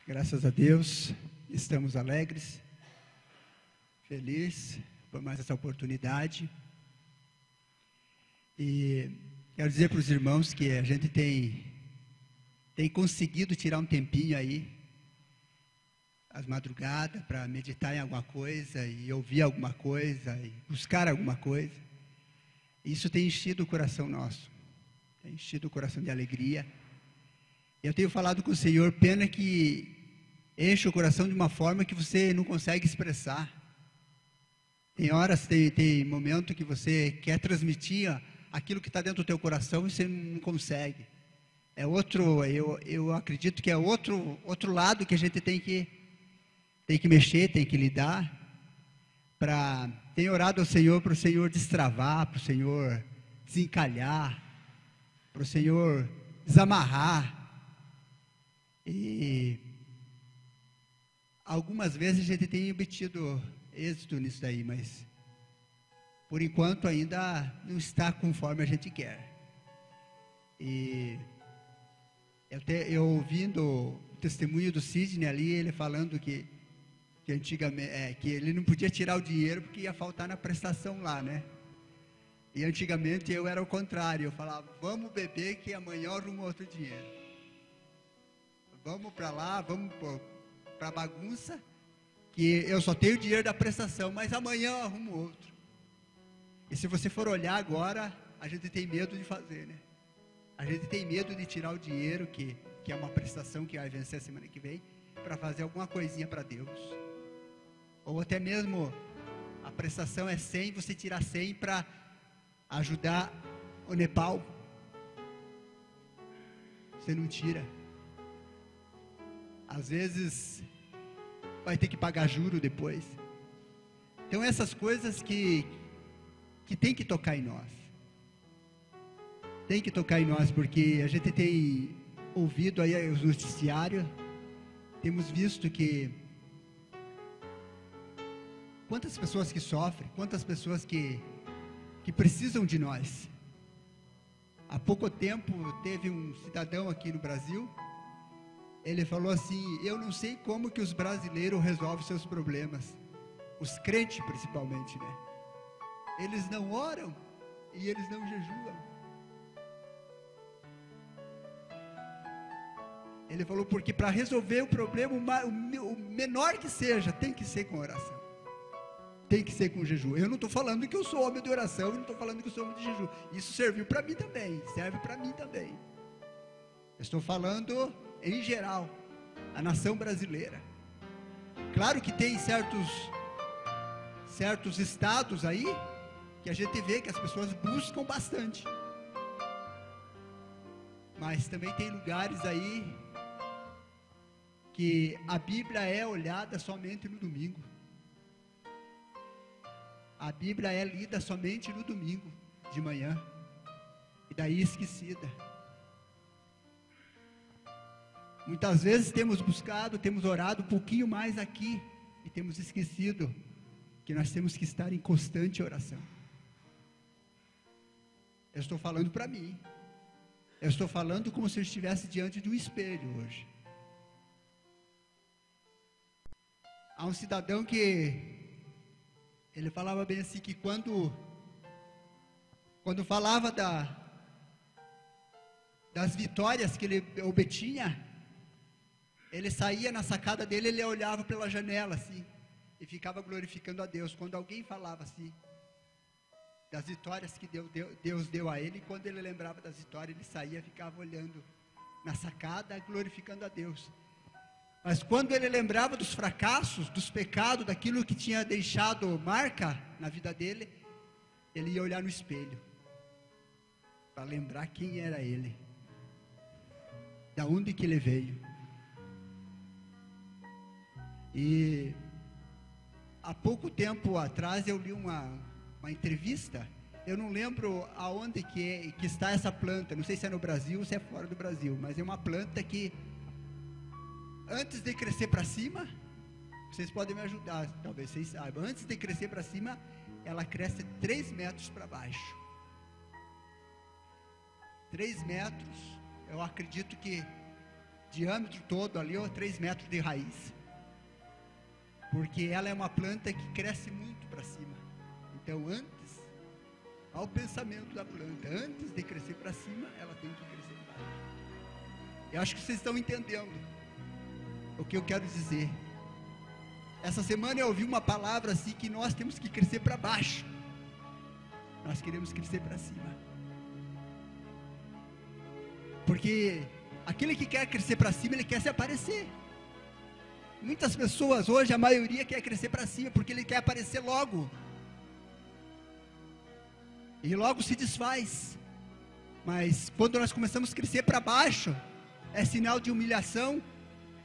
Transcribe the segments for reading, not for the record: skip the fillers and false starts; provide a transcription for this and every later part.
Graças a Deus, estamos alegres, felizes por mais essa oportunidade. E quero dizer para os irmãos que a gente tem conseguido tirar um tempinho aí, às madrugadas, para meditar em alguma coisa e ouvir alguma coisa e buscar alguma coisa. Isso tem enchido o coração nosso, tem enchido o coração de alegria. Eu tenho falado com o Senhor, pena que enche o coração de uma forma que você não consegue expressar. Tem horas, tem momento que você quer transmitir aquilo que está dentro do teu coração e você não consegue. É outro, eu acredito que é outro lado que a gente tem que mexer, tem que lidar. Tenho orado ao Senhor para o Senhor destravar, para o Senhor desencalhar, para o Senhor desamarrar. E algumas vezes a gente tem obtido êxito nisso daí, mas por enquanto ainda não está conforme a gente quer. E eu ouvindo o testemunho do Sidney ali, ele falando que antigamente que ele não podia tirar o dinheiro porque ia faltar na prestação lá, né? E antigamente eu era o contrário, eu falava, vamos beber que amanhã eu arrumo outro dinheiro. Vamos para lá, vamos para bagunça, que eu só tenho dinheiro da prestação, mas amanhã eu arrumo outro. E se você for olhar agora, a gente tem medo de fazer, né? A gente tem medo de tirar o dinheiro, que é uma prestação que vai vencer a semana que vem, para fazer alguma coisinha para Deus. Ou até mesmo, a prestação é 100, você tirar 100 para ajudar o Nepal. Você não tira. Às vezes vai ter que pagar juro depois. Então essas coisas que tem que tocar em nós. Tem que tocar em nós, porque a gente tem ouvido aí os noticiários, temos visto que quantas pessoas que sofrem, quantas pessoas que precisam de nós. Há pouco tempo teve um cidadão aqui no Brasil. Ele falou assim, eu não sei como que os brasileiros resolvem seus problemas, os crentes principalmente, né? Eles não oram e eles não jejuam. Ele falou, porque para resolver o problema, o menor que seja, tem que ser com oração, tem que ser com jejum. Eu não estou falando que eu sou homem de oração, eu não estou falando que eu sou homem de jejum, isso serviu para mim também, serve para mim também. Eu estou falando em geral, a nação brasileira. Claro que tem certos estados aí, que a gente vê que as pessoas buscam bastante. Mas também tem lugares aí, que a Bíblia é olhada somente no domingo. A Bíblia é lida somente no domingo, de manhã. E daí esquecida. Muitas vezes temos buscado, temos orado um pouquinho mais aqui e temos esquecido que nós temos que estar em constante oração. Eu estou falando para mim. Eu estou falando como se eu estivesse diante de um espelho hoje. Há um cidadão que ele falava bem assim, que quando falava das vitórias que ele obtinha, ele saía na sacada dele, ele olhava pela janela assim, e ficava glorificando a Deus. Quando alguém falava assim, das vitórias que Deus deu a ele, quando ele lembrava das vitórias, ele saía, ficava olhando na sacada, glorificando a Deus. Mas quando ele lembrava dos fracassos, dos pecados, daquilo que tinha deixado marca na vida dele, ele ia olhar no espelho, para lembrar quem era ele, da onde que ele veio. E há pouco tempo atrás eu li uma entrevista, eu não lembro aonde que está essa planta, não sei se é no Brasil ou se é fora do Brasil, mas é uma planta que, antes de crescer para cima, vocês podem me ajudar, talvez vocês saibam, antes de crescer para cima, ela cresce 3 metros para baixo. 3 metros, eu acredito que diâmetro todo ali, 3 metros de raiz. Porque ela é uma planta que cresce muito para cima. Então, antes, ao pensamento da planta, antes de crescer para cima, ela tem que crescer para baixo. Eu acho que vocês estão entendendo o que eu quero dizer. Essa semana eu ouvi uma palavra assim, que nós temos que crescer para baixo. Nós queremos crescer para cima. Porque aquele que quer crescer para cima, ele quer se aparecer. Muitas pessoas hoje, a maioria quer crescer para cima, porque ele quer aparecer logo. E logo se desfaz. Mas quando nós começamos a crescer para baixo, é sinal de humilhação,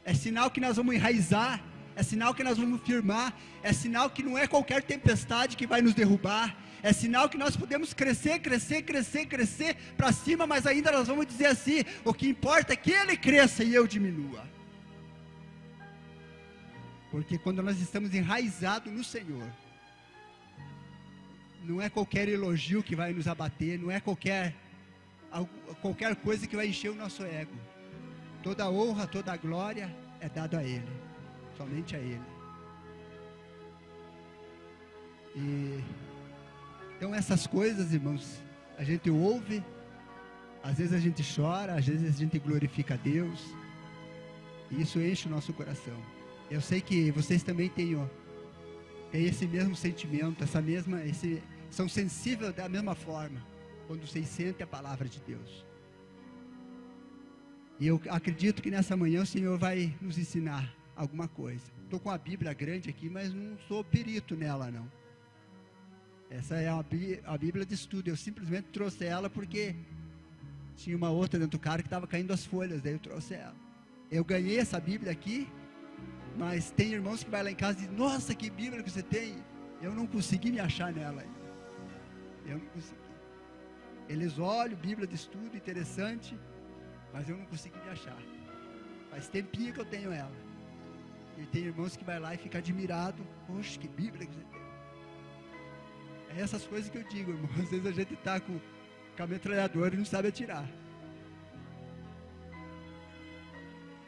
é sinal que nós vamos enraizar, é sinal que nós vamos firmar, é sinal que não é qualquer tempestade que vai nos derrubar, é sinal que nós podemos crescer para cima, mas ainda nós vamos dizer assim: o que importa é que ele cresça e eu diminua. Porque quando nós estamos enraizados no Senhor, não é qualquer elogio que vai nos abater, não é qualquer coisa que vai encher o nosso ego. Toda a honra, toda a glória é dada a Ele, somente a Ele. Então essas coisas, irmãos, a gente ouve, às vezes a gente chora, às vezes a gente glorifica a Deus, e isso enche o nosso coração. Eu sei que vocês também têm esse mesmo sentimento, são sensíveis da mesma forma, quando vocês sentem a palavra de Deus. E eu acredito que nessa manhã o Senhor vai nos ensinar alguma coisa. Estou com a Bíblia grande aqui, mas não sou perito nela não. Essa é a Bíblia de estudo, eu simplesmente trouxe ela porque tinha uma outra dentro do carro que estava caindo as folhas, daí eu trouxe ela. Eu ganhei essa Bíblia aqui, mas tem irmãos que vai lá em casa e dizem: nossa, que Bíblia que você tem. Eu não consegui me achar nela ainda. Eu não consegui. Eles olham, Bíblia de estudo, interessante, mas eu não consegui me achar. Faz tempinho que eu tenho ela. E tem irmãos que vai lá e fica admirado: poxa, que Bíblia que você tem. É essas coisas que eu digo, irmão. Às vezes a gente está com a metralhadora e não sabe atirar.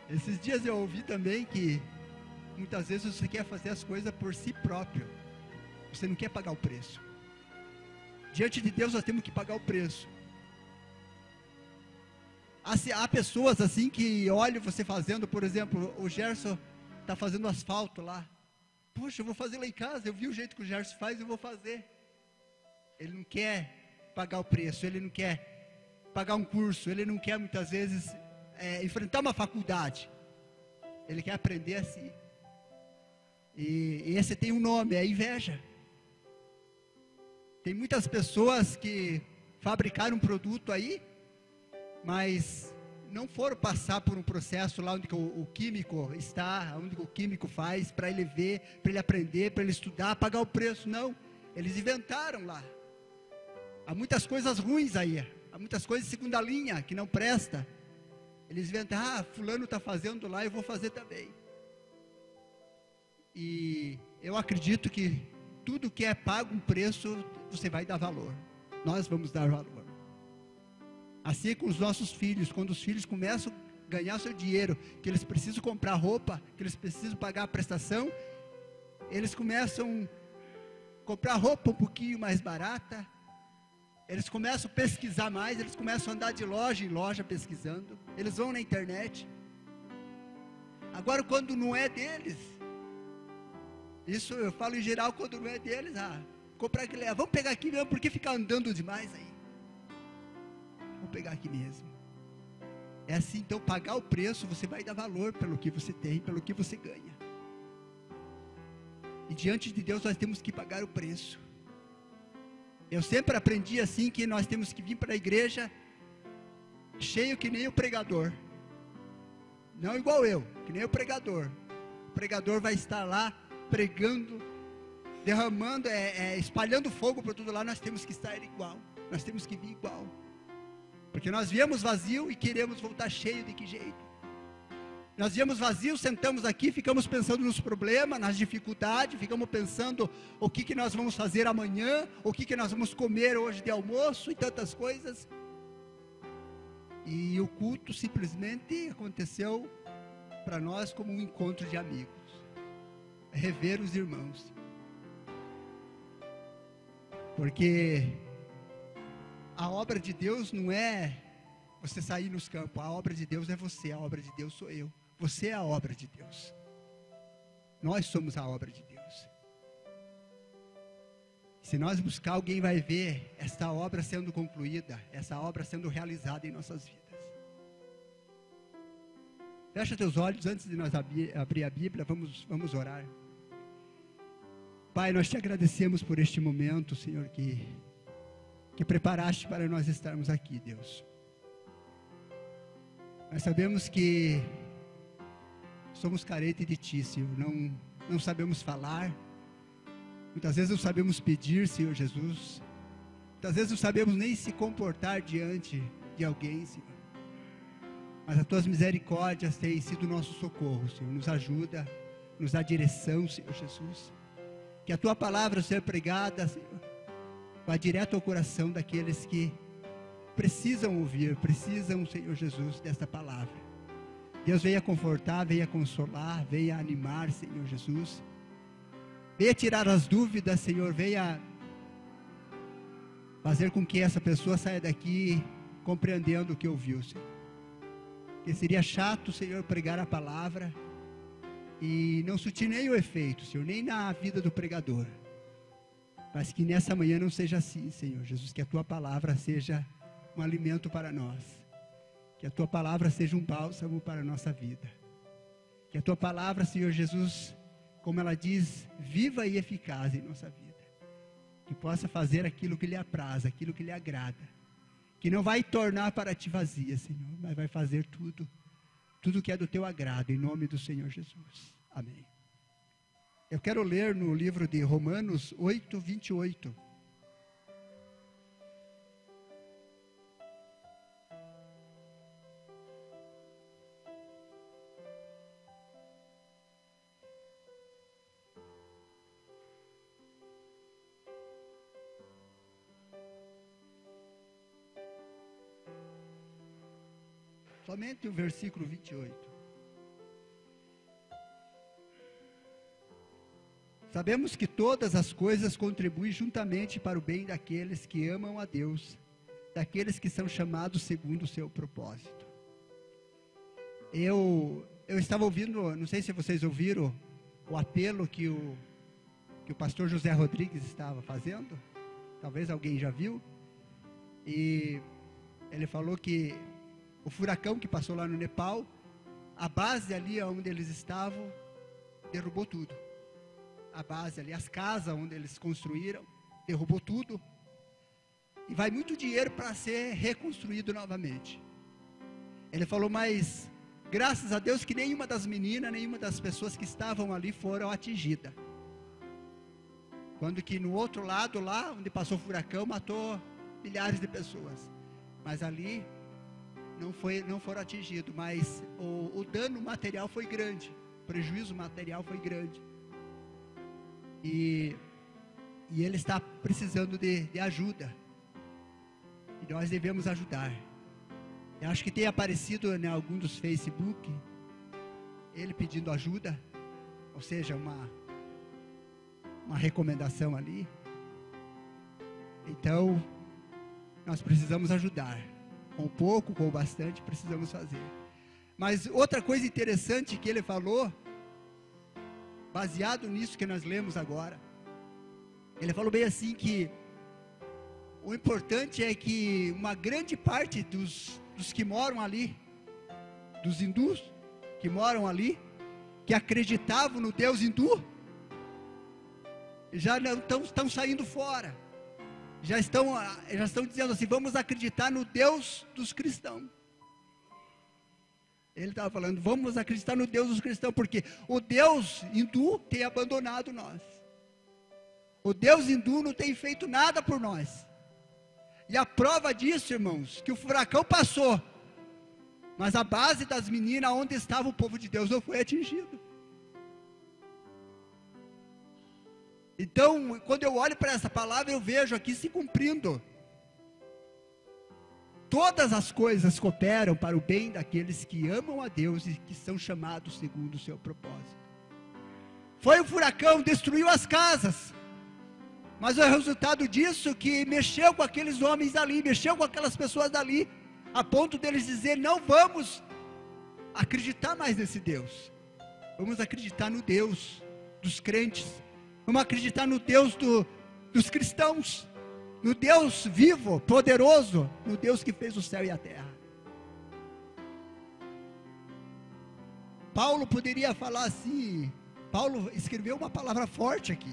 Esses dias eu ouvi também que muitas vezes você quer fazer as coisas por si próprio. Você não quer pagar o preço. Diante de Deus nós temos que pagar o preço. Há pessoas assim que olham você fazendo, por exemplo, o Gerson está fazendo asfalto lá. Poxa, eu vou fazer lá em casa, eu vi o jeito que o Gerson faz, eu vou fazer. Ele não quer pagar o preço, ele não quer pagar um curso, ele não quer muitas vezes enfrentar uma faculdade. Ele quer aprender assim. E esse tem um nome, é inveja. Tem muitas pessoas que fabricaram um produto aí, mas não foram passar por um processo lá onde o químico está, onde o químico faz, para ele ver, para ele aprender, para ele estudar, pagar o preço. Não, eles inventaram lá. Há muitas coisas ruins aí, há muitas coisas de segunda linha que não presta. Eles inventaram: fulano está fazendo lá, eu vou fazer também. E eu acredito que tudo que é pago um preço, você vai dar valor. Nós vamos dar valor. Assim é com os nossos filhos. Quando os filhos começam a ganhar seu dinheiro, que eles precisam comprar roupa, que eles precisam pagar a prestação, eles começam a comprar roupa um pouquinho mais barata, eles começam a pesquisar mais, eles começam a andar de loja em loja pesquisando, eles vão na internet. Agora, quando não é deles, isso eu falo em geral, quando não é deles, comprar aquele, vamos pegar aqui mesmo, porque ficar andando demais aí. Vamos pegar aqui mesmo. É assim, então, pagar o preço, você vai dar valor pelo que você tem, pelo que você ganha. E diante de Deus nós temos que pagar o preço. Eu sempre aprendi assim, que nós temos que vir para a igreja cheio que nem o pregador. Não igual eu, que nem o pregador. O pregador vai estar lá pregando, derramando, espalhando fogo por tudo lá. Nós temos que estar igual, nós temos que vir igual. Porque nós viemos vazio e queremos voltar cheio. De que jeito? Nós viemos vazio, sentamos aqui, ficamos pensando nos problemas, nas dificuldades, ficamos pensando o que nós vamos fazer amanhã, o que nós vamos comer hoje de almoço e tantas coisas. E o culto simplesmente aconteceu para nós como um encontro de amigos, rever os irmãos, porque a obra de Deus não é você sair nos campos, a obra de Deus é você, a obra de Deus sou eu, você é a obra de Deus, nós somos a obra de Deus. Se nós buscar, alguém vai ver esta obra sendo concluída, essa obra sendo realizada em nossas vidas. Fecha teus olhos antes de nós abrir a Bíblia, vamos orar. Pai, nós te agradecemos por este momento, Senhor, que preparaste para nós estarmos aqui, Deus. Nós sabemos que somos carentes de Ti, Senhor, não sabemos falar, muitas vezes não sabemos pedir, Senhor Jesus, muitas vezes não sabemos nem se comportar diante de alguém, Senhor. Mas as Tuas misericórdias têm sido nosso socorro, Senhor. Nos ajuda, nos dá direção, Senhor Jesus. Que a Tua palavra seja pregada, Senhor, vá direto ao coração daqueles que precisam ouvir, precisam, Senhor Jesus, desta palavra. Deus, venha confortar, venha consolar, venha animar, Senhor Jesus. Venha tirar as dúvidas, Senhor, venha fazer com que essa pessoa saia daqui compreendendo o que ouviu, Senhor. Que seria chato, Senhor, pregar a palavra e não surtir nem o efeito, Senhor, nem na vida do pregador. Mas que nessa manhã não seja assim, Senhor Jesus, que a Tua palavra seja um alimento para nós. Que a Tua palavra seja um bálsamo para a nossa vida. Que a Tua palavra, Senhor Jesus, como ela diz, viva e eficaz em nossa vida. Que possa fazer aquilo que lhe apraz, aquilo que lhe agrada. Que não vai tornar para Ti vazia, Senhor, mas vai fazer tudo que é do Teu agrado, em nome do Senhor Jesus. Amém. Eu quero ler no livro de Romanos 8, 28. Somente o versículo 28. Sabemos que todas as coisas contribuem juntamente para o bem daqueles que amam a Deus, daqueles que são chamados segundo o seu propósito. Eu estava ouvindo, não sei se vocês ouviram, o apelo que o pastor José Rodrigues estava fazendo, talvez alguém já viu, e ele falou que o furacão que passou lá no Nepal, a base ali onde eles estavam, derrubou tudo. A base ali, as casas onde eles construíram, derrubou tudo. E vai muito dinheiro para ser reconstruído novamente. Ele falou, mas graças a Deus que nenhuma das meninas, nenhuma das pessoas que estavam ali foram atingidas. Quando que no outro lado, lá onde passou o furacão, matou milhares de pessoas. Mas ali não foram atingidos, mas o dano material foi grande, o prejuízo material foi grande, e ele está precisando de ajuda, e nós devemos ajudar. Eu acho que tem aparecido em algum dos Facebook, ele pedindo ajuda, ou seja, uma recomendação ali. Então, nós precisamos ajudar. Com pouco, com bastante, precisamos fazer. Mas outra coisa interessante que ele falou, baseado nisso que nós lemos agora, ele falou bem assim que o importante é que uma grande parte dos que moram ali, dos hindus que moram ali, que acreditavam no Deus hindu, já não estão saindo fora. Já estão dizendo assim, vamos acreditar no Deus dos cristãos. Ele estava falando, vamos acreditar no Deus dos cristãos, porque o Deus hindu tem abandonado nós. O Deus hindu não tem feito nada por nós. E a prova disso, irmãos, que o furacão passou, mas a base das meninas, onde estava o povo de Deus, não foi atingido. Então, quando eu olho para essa palavra, eu vejo aqui se cumprindo. todas as coisas cooperam para o bem daqueles que amam a Deus e que são chamados segundo o seu propósito. Foi um furacão, destruiu as casas, mas o resultado disso que mexeu com aqueles homens ali, mexeu com aquelas pessoas dali, a ponto deles dizer: não vamos acreditar mais nesse Deus, vamos acreditar no Deus dos crentes, vamos acreditar no Deus dos cristãos, no Deus vivo, poderoso, no Deus que fez o céu e a terra. Paulo poderia falar assim, Paulo escreveu uma palavra forte aqui.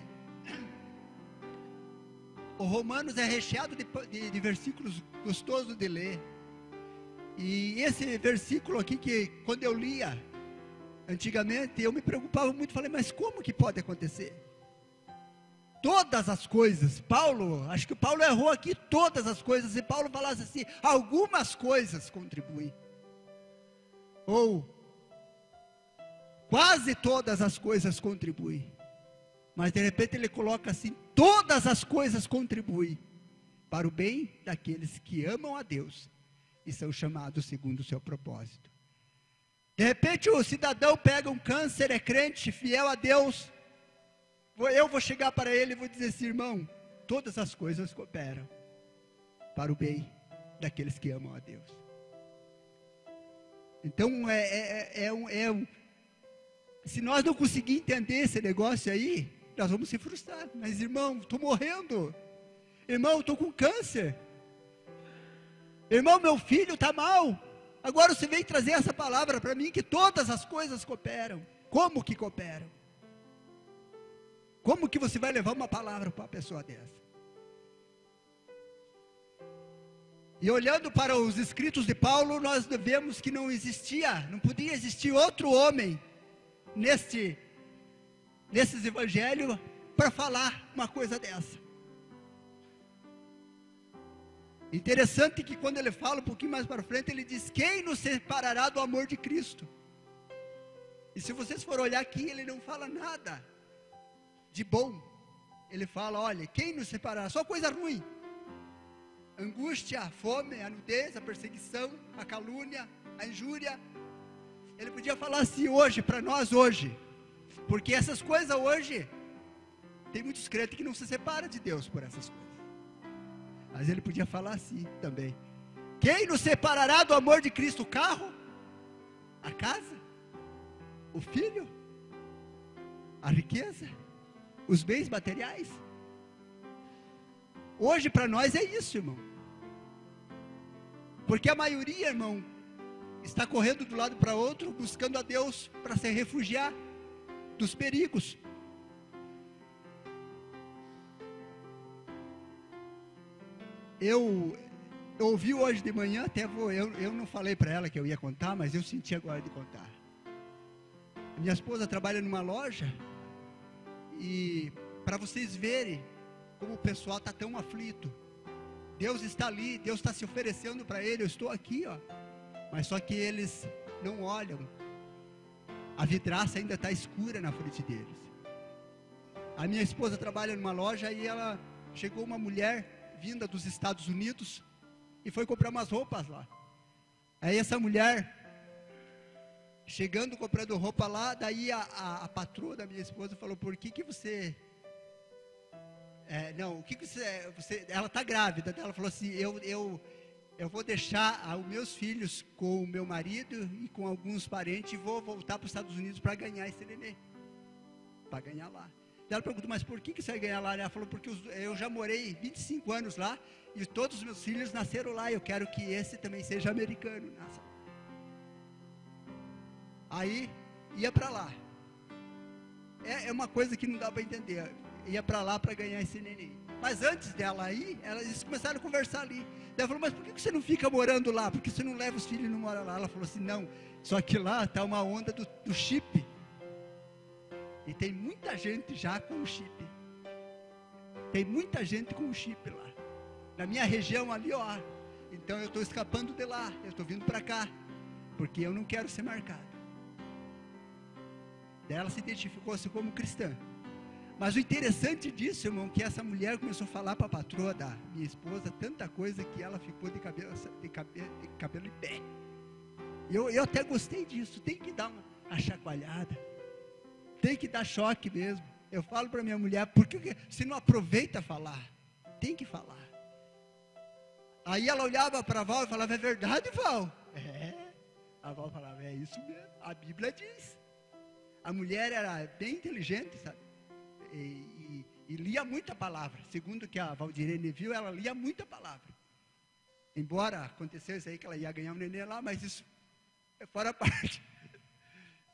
O Romanos é recheado de versículos gostosos de ler. E esse versículo aqui, que quando eu lia antigamente, eu me preocupava muito, falei: mas como que pode acontecer? Todas as coisas, acho que Paulo errou aqui, todas as coisas, e Paulo falasse assim: algumas coisas contribuem, ou quase todas as coisas contribuem, mas de repente ele coloca assim: todas as coisas contribuem para o bem daqueles que amam a Deus e são chamados segundo o seu propósito. De repente o cidadão pega um câncer, é crente, fiel a Deus, eu vou chegar para ele e vou dizer assim: irmão, todas as coisas cooperam para o bem daqueles que amam a Deus. Então se nós não conseguirmos entender esse negócio aí, nós vamos se frustrar. Mas irmão, estou morrendo, irmão, estou com câncer, irmão, meu filho está mal, agora você vem trazer essa palavra para mim, que todas as coisas cooperam. Como que cooperam? Como que você vai levar uma palavra para uma pessoa dessa? E olhando para os escritos de Paulo, nós vemos que não podia existir outro homem nesses evangelhos para falar uma coisa dessa. Interessante que quando ele fala um pouquinho mais para frente, ele diz: quem nos separará do amor de Cristo? E se vocês forem olhar aqui, ele não fala nada de bom. Ele fala: olha, quem nos separará? Só coisa ruim: angústia, a fome, a nudez, a perseguição, a calúnia, a injúria. Ele podia falar assim hoje, para nós hoje, porque essas coisas hoje, tem muitos crentes que não se separam de Deus por essas coisas. Mas ele podia falar assim também: quem nos separará do amor de Cristo? O carro, a casa, o filho, a riqueza, os bens materiais. Hoje para nós é isso, irmão, porque a maioria, irmão, está correndo de um lado para outro, buscando a Deus para se refugiar dos perigos. Eu ouvi hoje de manhã, eu não falei para ela que eu ia contar, mas eu senti agora de contar. Minha esposa trabalha numa loja, e para vocês verem como o pessoal está tão aflito, Deus está ali, Deus está se oferecendo para ele. Eu estou aqui, ó, mas só que eles não olham, a vidraça ainda está escura na frente deles. A minha esposa trabalha numa loja, e chegou uma mulher vinda dos Estados Unidos e foi comprar umas roupas lá. Aí essa mulher chegando, comprando roupa lá, daí a patroa da minha esposa falou: por que você ela está grávida. Ela falou assim: eu vou deixar os meus filhos com o meu marido e com alguns parentes, e vou voltar para os Estados Unidos para ganhar esse nenê, para ganhar lá. Ela perguntou: mas por que você vai ganhar lá? Ela falou: porque eu já morei 25 anos lá, e todos os meus filhos nasceram lá, eu quero que esse também seja americano. Nossa. Aí, ia para lá. É uma coisa que não dá para entender. Ia para lá para ganhar esse neném. Mas antes dela ir, eles começaram a conversar ali. Ela falou: mas por que você não fica morando lá? Por que você não leva os filhos e não mora lá? Ela falou assim: não, só que lá está uma onda do chip. E tem muita gente já com o chip. Tem muita gente com o chip lá. Na minha região ali, ó. Então eu estou escapando de lá. Eu estou vindo para cá, porque eu não quero ser marcado. Ela se identificou-se como cristã. Mas o interessante disso, irmão, que essa mulher começou a falar para a patroa da minha esposa tanta coisa que ela ficou de cabelo em pé. Eu até gostei disso. Tem que dar uma chacoalhada, tem que dar choque mesmo. Eu falo para minha mulher, porque você não aproveita falar? Tem que falar. Aí ela olhava para a Val e falava: é verdade, Val? A Val falava: é isso mesmo, a Bíblia diz. A mulher era bem inteligente, sabe? E lia muita palavra. Segundo que a Valdirene viu, ela lia muita palavra. Embora acontecesse aí que ela ia ganhar um neném lá, mas isso é fora a parte.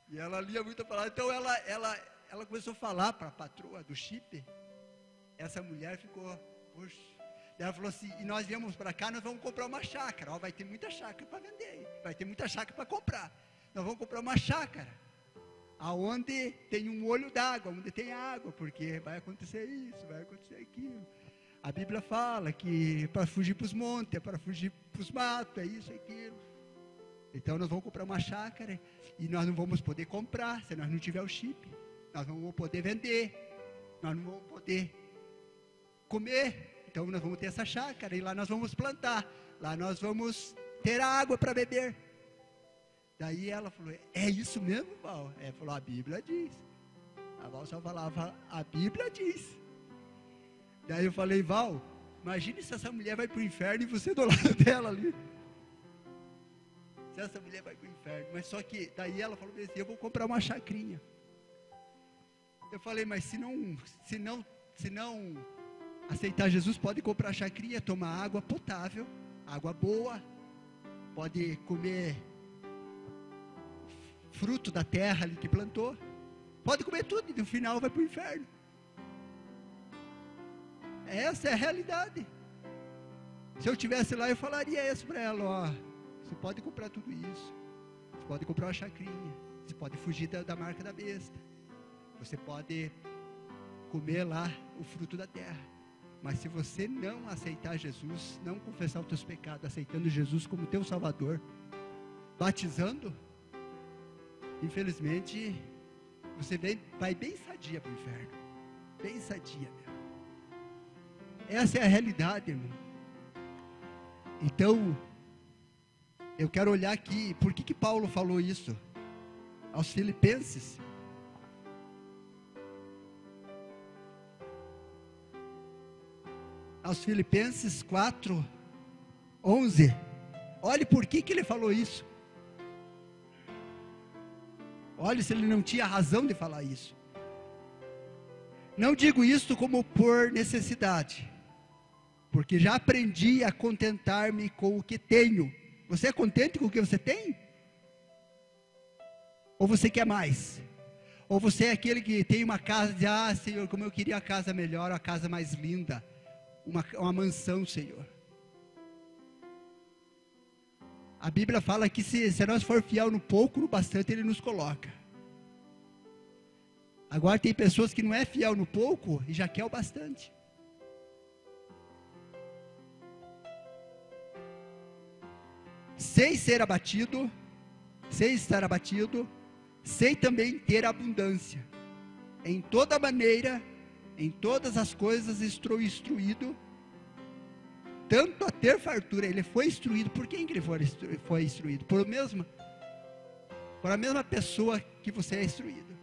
E ela lia muita palavra. Então ela começou a falar para a patroa do chip. Essa mulher ficou, poxa. Ela falou assim: e nós viemos para cá, nós vamos comprar uma chácara. Ó, vai ter muita chácara para vender, vai ter muita chácara para comprar. Nós vamos comprar uma chácara aonde tem um olho d'água, onde tem água, porque vai acontecer isso, vai acontecer aquilo. A Bíblia fala que para fugir para os montes, para fugir para os matos, é isso, é aquilo. Então nós vamos comprar uma chácara e nós não vamos poder comprar se nós não tiver o chip. Nós não vamos poder vender, nós não vamos poder comer. Então nós vamos ter essa chácara e lá nós vamos plantar, lá nós vamos ter água para beber. Daí ela falou: é isso mesmo, Val? Ela falou: a Bíblia diz. A Val só falava: a Bíblia diz. Daí eu falei: Val, imagine se essa mulher vai para o inferno e você do lado dela ali. Se essa mulher vai para o inferno. Mas só que, daí ela falou assim: eu vou comprar uma chacrinha. Eu falei: mas se não aceitar Jesus, pode comprar chacrinha, tomar água potável, água boa, pode comer fruto da terra ali que plantou, pode comer tudo e no final vai para o inferno. Essa é a realidade. Se eu estivesse lá, eu falaria isso para ela: ó, você pode comprar tudo isso, você pode comprar uma chacrinha, você pode fugir da marca da besta, você pode comer lá o fruto da terra, mas se você não aceitar Jesus, não confessar os teus pecados, aceitando Jesus como teu Salvador, batizando, infelizmente, você vai bem sadia para o inferno. Bem sadia mesmo. Essa é a realidade, irmão. Então, eu quero olhar aqui, por que Paulo falou isso aos Filipenses? Aos Filipenses 4:11. Olhe por que ele falou isso. Olhe se ele não tinha razão de falar isso. Não digo isto como por necessidade, porque já aprendi a contentar-me com o que tenho. Você é contente com o que você tem? Ou você quer mais? Ou você é aquele que tem uma casa e diz: ah, Senhor, como eu queria a casa melhor, a casa mais linda, uma mansão, Senhor. A Bíblia fala que se nós for fiel no pouco, no bastante Ele nos coloca. Agora tem pessoas que não é fiel no pouco e já quer o bastante. Sem estar abatido, sei também ter abundância. Em toda maneira, em todas as coisas estou instruído, tanto a ter fartura. Ele foi instruído. Por quem que ele foi instruído? Por a mesma pessoa que você é instruído.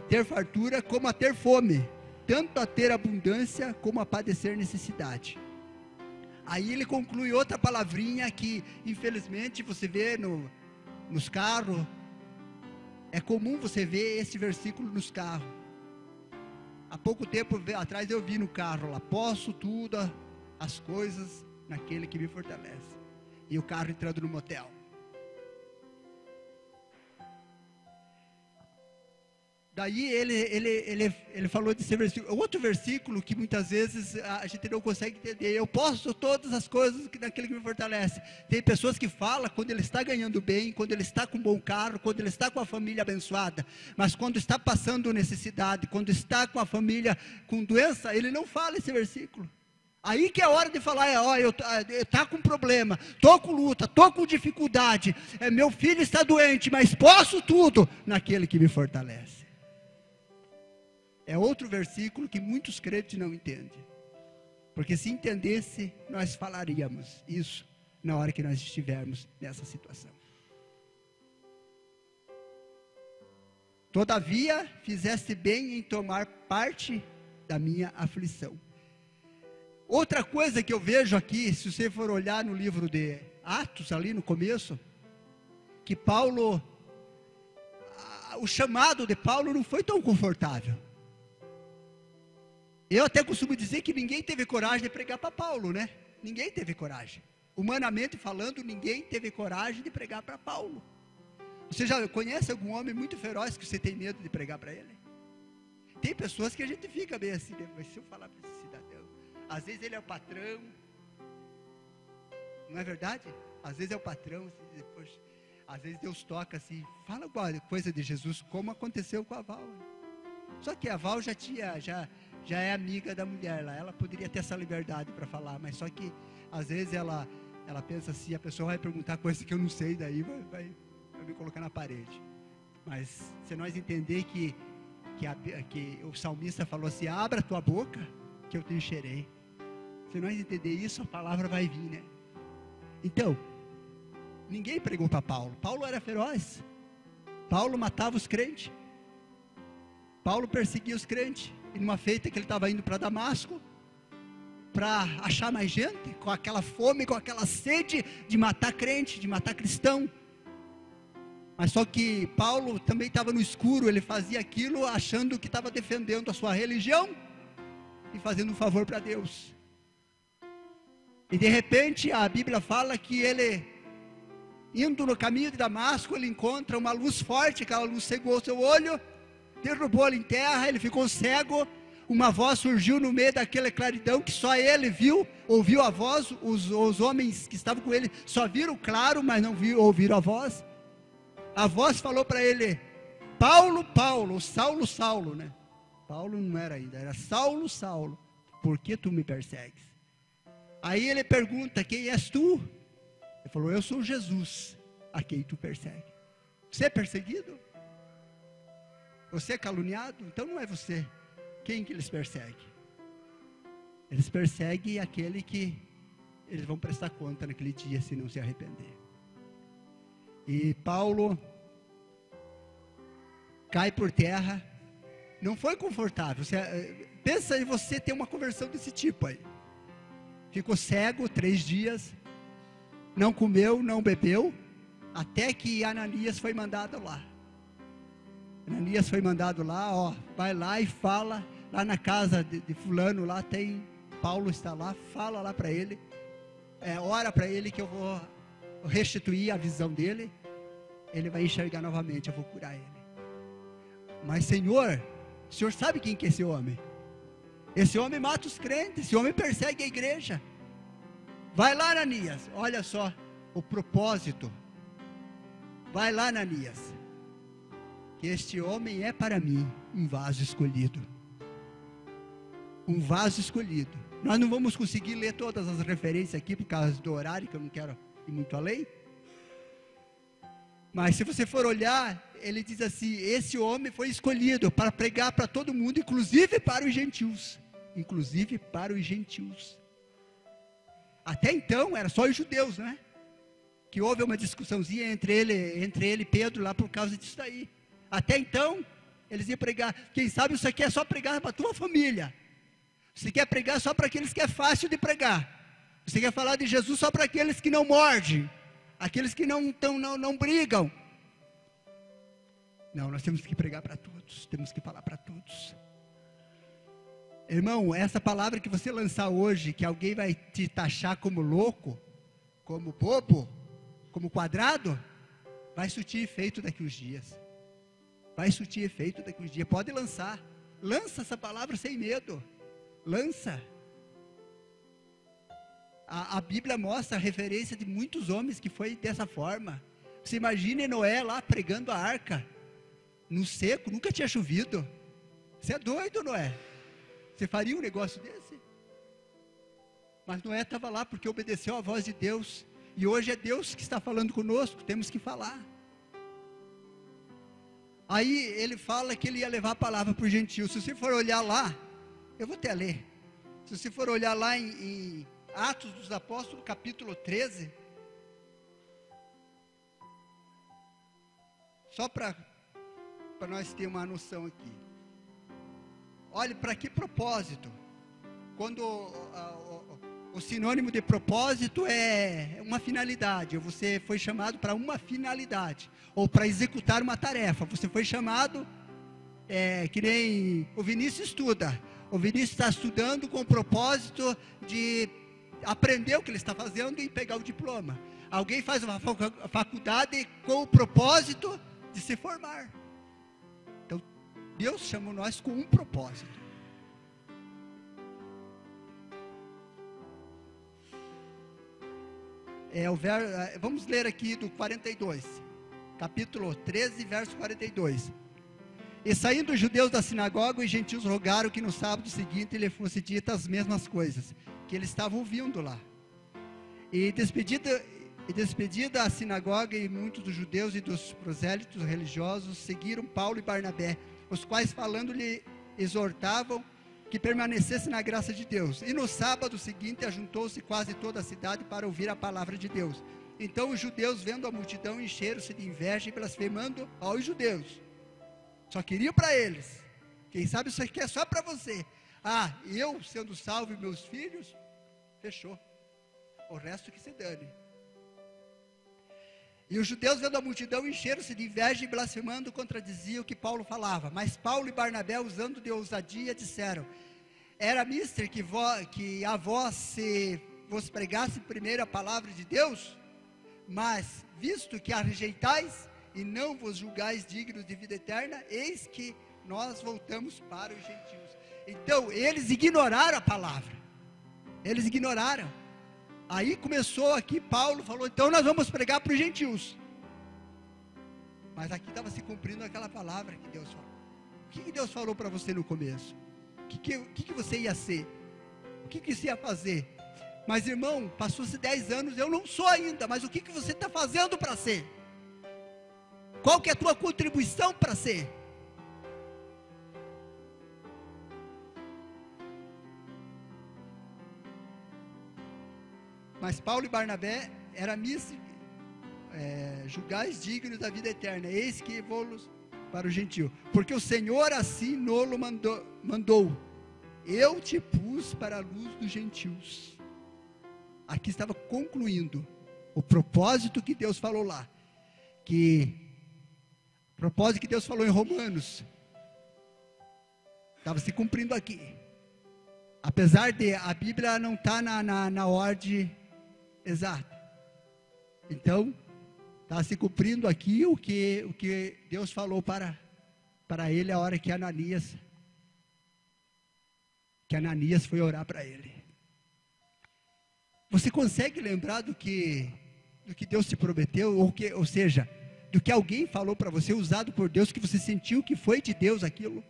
Ter fartura como a ter fome, tanto a ter abundância como a padecer necessidade. Aí ele conclui outra palavrinha que infelizmente você vê nos carros. É comum você ver esse versículo nos carros. Há pouco tempo atrás eu vi no carro lá: posso tudo as coisas naquele que me fortalece. E o carro entrando no motel. Daí ele falou desse versículo. Outro versículo que muitas vezes a gente não consegue entender: eu posso todas as coisas naquele que me fortalece. Tem pessoas que falam quando ele está ganhando bem, quando ele está com um bom carro, quando ele está com a família abençoada, mas quando está passando necessidade, quando está com a família com doença, ele não fala esse versículo. Aí que é a hora de falar: eu tá com problema, tô com luta, tô com dificuldade, meu filho está doente, mas posso tudo naquele que me fortalece. É outro versículo que muitos crentes não entendem. Porque se entendesse, nós falaríamos isso na hora que nós estivermos nessa situação. Todavia, fizeste bem em tomar parte da minha aflição. Outra coisa que eu vejo aqui, se você for olhar no livro de Atos, ali no começo, que Paulo, o chamado de Paulo não foi tão confortável. Eu até costumo dizer que ninguém teve coragem de pregar para Paulo, né? Ninguém teve coragem. Humanamente falando, ninguém teve coragem de pregar para Paulo. Você já conhece algum homem muito feroz que você tem medo de pregar para ele? Tem pessoas que a gente fica bem assim, mas se eu falar para esse cidadão, às vezes ele é o patrão, não é verdade? Às vezes é o patrão, depois, às vezes Deus toca assim, fala alguma coisa de Jesus, como aconteceu com a Val. Só que a Val já é amiga da mulher lá, ela poderia ter essa liberdade para falar, mas só que às vezes ela pensa assim, a pessoa vai perguntar coisa que eu não sei, daí vai me colocar na parede. Mas se nós entender que o salmista falou assim, abra a tua boca que eu te encherei. Se nós entender isso, a palavra vai vir, né? Então, ninguém pregou para Paulo. Paulo era feroz. Paulo matava os crentes. Paulo perseguia os crentes. E numa feita que ele estava indo para Damasco, para achar mais gente, com aquela fome, com aquela sede de matar crente, de matar cristão. Mas só que Paulo também estava no escuro, ele fazia aquilo achando que estava defendendo a sua religião e fazendo um favor para Deus. E de repente a Bíblia fala que ele, indo no caminho de Damasco, ele encontra uma luz forte, aquela luz cegou o seu olho, derrubou ele em terra, ele ficou cego. Uma voz surgiu no meio daquela claridão que só ele viu, ouviu a voz, os homens que estavam com ele só viram claro, mas não ouviram a voz. A voz falou para ele, Paulo, Paulo, Saulo, Saulo, né? Paulo não era ainda, era Saulo, Saulo, por que tu me persegues? Aí ele pergunta, quem és tu? Ele falou, eu sou Jesus, a quem tu persegue. Você é perseguido? Você é caluniado? Então não é você. Quem que eles perseguem? Eles perseguem aquele que eles vão prestar conta naquele dia, se não se arrepender. E Paulo cai por terra. Não foi confortável. Pensa em você ter uma conversão desse tipo aí. Ficou cego 3 dias, não comeu, não bebeu, até que Ananias foi mandado lá. Ananias foi mandado lá, ó, vai lá e fala, lá na casa de fulano, lá tem, Paulo está lá, fala lá para ele, ora para ele que eu vou restituir a visão dele, ele vai enxergar novamente, eu vou curar ele. Mas Senhor, o Senhor sabe quem que é esse homem? Esse homem mata os crentes, esse homem persegue a igreja. Vai lá, Ananias, olha só o propósito. Vai lá, Ananias, que este homem é para mim um vaso escolhido. Um vaso escolhido. Nós não vamos conseguir ler todas as referências aqui por causa do horário, que eu não quero ir muito além. Mas se você for olhar, ele diz assim, esse homem foi escolhido para pregar para todo mundo, inclusive para os gentios. Inclusive para os gentios. Até então era só os judeus, né? Que houve uma discussãozinha entre ele e Pedro lá por causa disso daí. Até então, eles iam pregar. Quem sabe isso aqui é só pregar para a tua família. Você quer pregar só para aqueles que é fácil de pregar. Você quer falar de Jesus só para aqueles que não mordem. Aqueles que não brigam. Não, nós temos que pregar para todos. Temos que falar para todos. Irmão, essa palavra que você lançar hoje, que alguém vai te taxar como louco, como bobo, como quadrado, vai surtir efeito daqui uns dias. Vai surtir efeito daqui uns dias. Pode lançar. Lança essa palavra sem medo. Lança. A Bíblia mostra a referência de muitos homens que foi dessa forma. Você imagine Noé lá pregando a arca, no seco, nunca tinha chovido. Você é doido, Noé? Você faria um negócio desse? Mas Noé estava lá porque obedeceu à voz de Deus. E hoje é Deus que está falando conosco, temos que falar. Aí ele fala que ele ia levar a palavra para os gentios. Se você for olhar lá, eu vou até ler. Se você for olhar lá em Atos dos Apóstolos, capítulo 13, só para nós ter uma noção aqui. Olhe para que propósito. Quando o sinônimo de propósito é uma finalidade. Você foi chamado para uma finalidade, ou para executar uma tarefa. Você foi chamado, que nem o Vinícius estuda. O Vinícius está estudando com o propósito de aprender o que ele está fazendo e pegar o diploma. Alguém faz uma faculdade com o propósito de se formar. Então, Deus chamou nós com um propósito. Vamos ler aqui do 42, capítulo 13, verso 42. E saindo os judeus da sinagoga, os gentios rogaram que no sábado seguinte lhe fosse dita as mesmas coisas que eles estavam ouvindo lá. E despedida a sinagoga, e muitos dos judeus e dos prosélitos religiosos seguiram Paulo e Barnabé, os quais falando-lhe exortavam que permanecesse na graça de Deus. E no sábado seguinte ajuntou-se quase toda a cidade para ouvir a palavra de Deus. Então os judeus, vendo a multidão, encheram-se de inveja e blasfemando aos judeus. Só queria para eles. Quem sabe isso aqui é só para você. Eu sendo salvo e meus filhos, fechou. O resto que se dane. E os judeus, vendo a multidão, encheram-se de inveja e blasfemando, contradiziam o que Paulo falava. Mas Paulo e Barnabé, usando de ousadia, disseram: era mister que a vós se vos pregasse primeiro a palavra de Deus, mas visto que a rejeitais e não vos julgais dignos de vida eterna, eis que nós voltamos para os gentios. Então, eles ignoraram a palavra. Eles ignoraram. Aí começou aqui, Paulo falou, então nós vamos pregar para os gentios. Mas aqui estava se cumprindo aquela palavra que Deus falou. O que Deus falou para você no começo? O que você ia ser? O que você ia fazer? Mas irmão, passou-se 10 anos, eu não sou ainda, mas o que você está fazendo para ser? Qual que é a tua contribuição para ser? Mas Paulo e Barnabé eram julgais dignos da vida eterna, eis que vou-los para o gentio, porque o Senhor assim nolo mandou, eu te pus para a luz dos gentios. Aqui estava concluindo o propósito que Deus falou lá, o propósito que Deus falou em Romanos, estava se cumprindo aqui, apesar de a Bíblia não estar na ordem exata. Então, está se cumprindo aqui o que Deus falou para ele a hora que Ananias foi orar para ele. Você consegue lembrar do que Deus te prometeu? Ou seja, do que alguém falou para você, usado por Deus, que você sentiu que foi de Deus aquilo?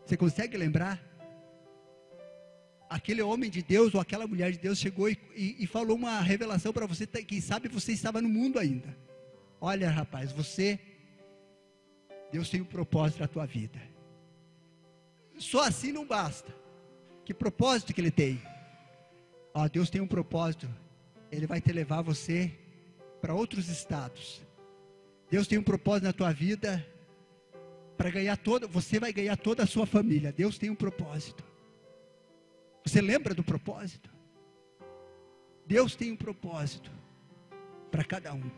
Você consegue lembrar? Aquele homem de Deus ou aquela mulher de Deus chegou e falou uma revelação para você, quem sabe você estava no mundo ainda. Olha rapaz, Deus tem um propósito na tua vida. Só assim não basta. Que propósito que Ele tem? Deus tem um propósito. Ele vai te levar você para outros estados. Deus tem um propósito na tua vida para você vai ganhar toda a sua família. Deus tem um propósito. Você lembra do propósito? Deus tem um propósito para cada um.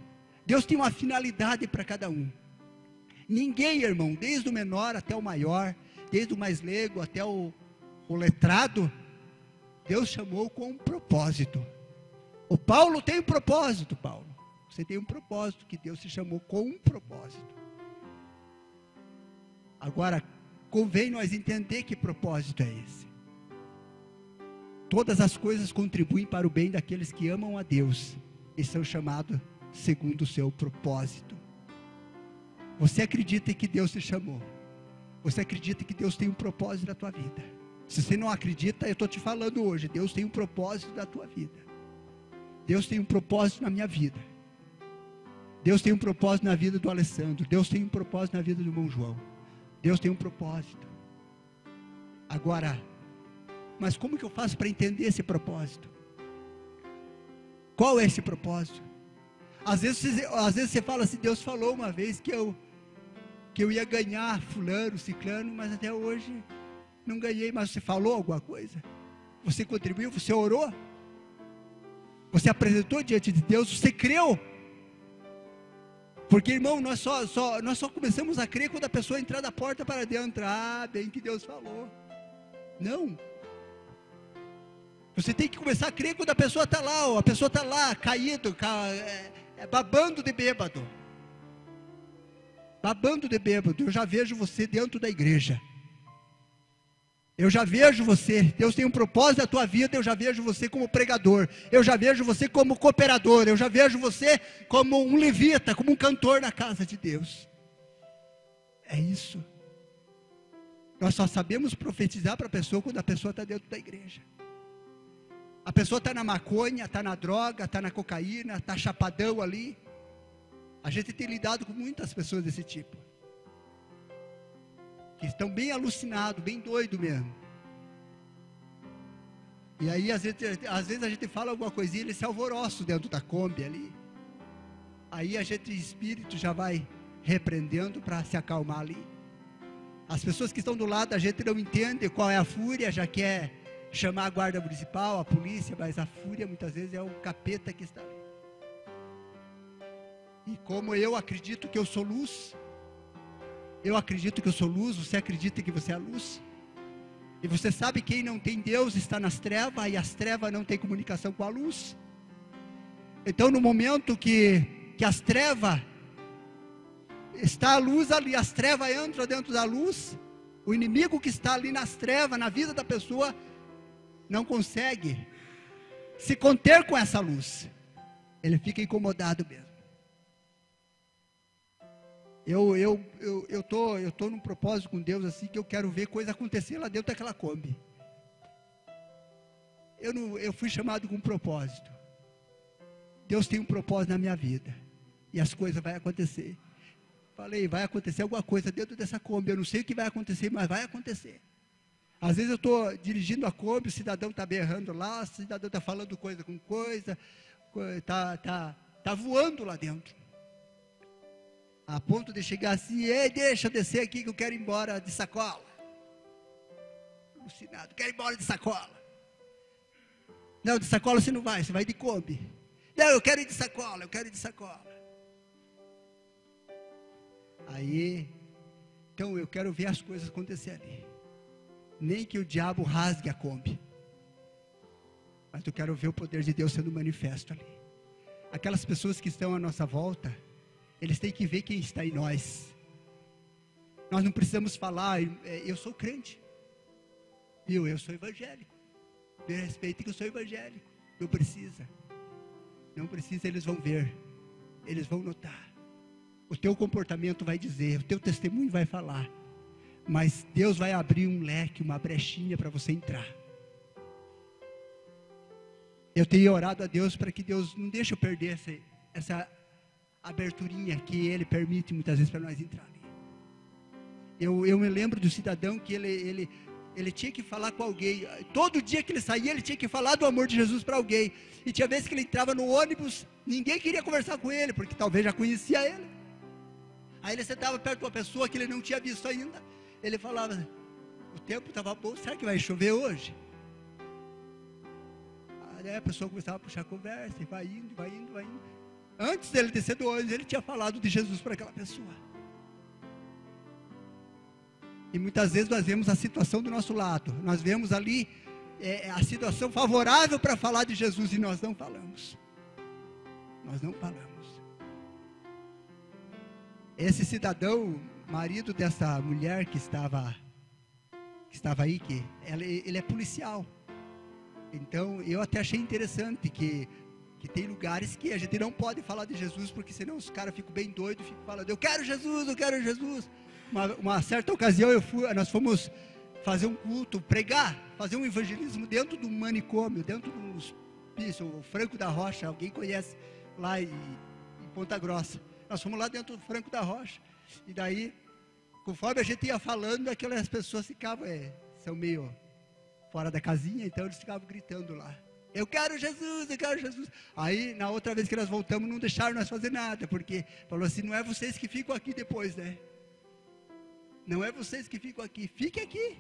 Deus tem uma finalidade para cada um. Ninguém, irmão, desde o menor até o maior, desde o mais leigo até o letrado, Deus chamou com um propósito. O Paulo tem um propósito, Paulo. Você tem um propósito, que Deus te chamou com um propósito. Agora, convém nós entender que propósito é esse. Todas as coisas contribuem para o bem daqueles que amam a Deus e são chamados segundo o seu propósito. Você acredita que Deus te chamou? Você acredita que Deus tem um propósito na tua vida? Se você não acredita, eu estou te falando hoje, Deus tem um propósito na tua vida. Deus tem um propósito na minha vida. Deus tem um propósito na vida do Alessandro. Deus tem um propósito na vida do irmão João. Deus tem um propósito. Agora, mas como que eu faço para entender esse propósito? Qual é esse propósito? Às vezes você fala assim, Deus falou uma vez que eu ia ganhar fulano, ciclano, mas até hoje não ganhei. Mas você falou alguma coisa? Você contribuiu? Você orou? Você apresentou diante de Deus? Você creu? Porque, irmão, nós só começamos a crer quando a pessoa entrar da porta para dentro. Ah, bem que Deus falou. Não. Você tem que começar a crer quando a pessoa está lá, ó, a pessoa está lá, caído, babando de bêbado. Babando de bêbado. Eu já vejo você dentro da igreja. Eu já vejo você. Deus tem um propósito na tua vida. Eu já vejo você como pregador. Eu já vejo você como cooperador. Eu já vejo você como um levita, como um cantor na casa de Deus. É isso. Nós só sabemos profetizar para a pessoa quando a pessoa está dentro da igreja. A pessoa está na maconha, está na droga, está na cocaína, está chapadão ali. A gente tem lidado com muitas pessoas desse tipo, que estão bem alucinados, bem doidos mesmo. E aí às vezes a gente fala alguma coisinha, eles se alvoroçam dentro da Kombi ali. Aí a gente, espírito, já vai repreendendo para se acalmar ali. As pessoas que estão do lado da gente não entendem qual é a fúria, já quer chamar a guarda municipal, a polícia, mas a fúria muitas vezes é o capeta que está ali. E como eu acredito que eu sou luz, você acredita que você é a luz? E você sabe que quem não tem Deus está nas trevas, e as trevas não têm comunicação com a luz. Então no momento que as trevas, está a luz ali, as trevas entram dentro da luz, o inimigo que está ali nas trevas, na vida da pessoa, não consegue se conter com essa luz. Ele fica incomodado mesmo. Eu tô num propósito com Deus assim, que eu quero ver coisa acontecer lá dentro daquela Kombi. Eu fui chamado com um propósito. Deus tem um propósito na minha vida, e as coisas vão acontecer. Falei, vai acontecer alguma coisa dentro dessa Kombi. Eu não sei o que vai acontecer, mas vai acontecer. Às vezes eu estou dirigindo a Kombi, o cidadão está berrando lá, o cidadão está falando coisa com coisa, está voando lá dentro. A ponto de chegar assim, ei, deixa eu descer aqui que eu quero ir embora de sacola. Alucinado, quero ir embora de sacola. Não, de sacola você não vai, você vai de Kombi. Não, eu quero ir de sacola, Aí, então eu quero ver as coisas acontecerem. Nem que o diabo rasgue a Kombi, mas eu quero ver o poder de Deus sendo manifesto ali. Aquelas pessoas que estão à nossa volta, eles têm que ver quem está em nós. Nós não precisamos falar, eu sou crente, eu sou evangélico, me respeitem que eu sou evangélico. Não precisa, eles vão ver, eles vão notar. O teu comportamento vai dizer, o teu testemunho vai falar, mas Deus vai abrir um leque, uma brechinha para você entrar. Eu tenho orado a Deus para que Deus não deixe eu perder essa aberturinha que Ele permite muitas vezes para nós entrar ali. Eu me lembro do cidadão que ele tinha que falar com alguém. Todo dia que ele saía, ele tinha que falar do amor de Jesus para alguém. E tinha vezes que ele entrava no ônibus, ninguém queria conversar com ele, porque talvez já conhecia ele. Aí ele sentava perto de uma pessoa que ele não tinha visto ainda. Ele falava, o tempo estava bom, será que vai chover hoje? Aí a pessoa começava a puxar a conversa, e vai indo. Antes dele descer do ônibus, ele tinha falado de Jesus para aquela pessoa. E muitas vezes nós vemos a situação do nosso lado, nós vemos ali a situação favorável para falar de Jesus, e nós não falamos. Esse cidadão, marido dessa mulher que estava aí, ele é policial. Então eu até achei interessante que tem lugares que a gente não pode falar de Jesus, porque senão os caras ficam bem doidos, ficam falando, eu quero Jesus. Uma certa ocasião nós fomos fazer um culto, pregar, fazer um evangelismo dentro de um manicômio, dentro de o Franco da Rocha, alguém conhece lá em Ponta Grossa. Nós fomos lá dentro do Franco da Rocha. E daí, conforme a gente ia falando, aquelas pessoas ficavam, são meio fora da casinha, então eles ficavam gritando lá. Eu quero Jesus, eu quero Jesus. Aí, na outra vez que nós voltamos, não deixaram nós fazer nada, porque falou assim, não é vocês que ficam aqui depois, né? Não é vocês que ficam aqui, fique aqui.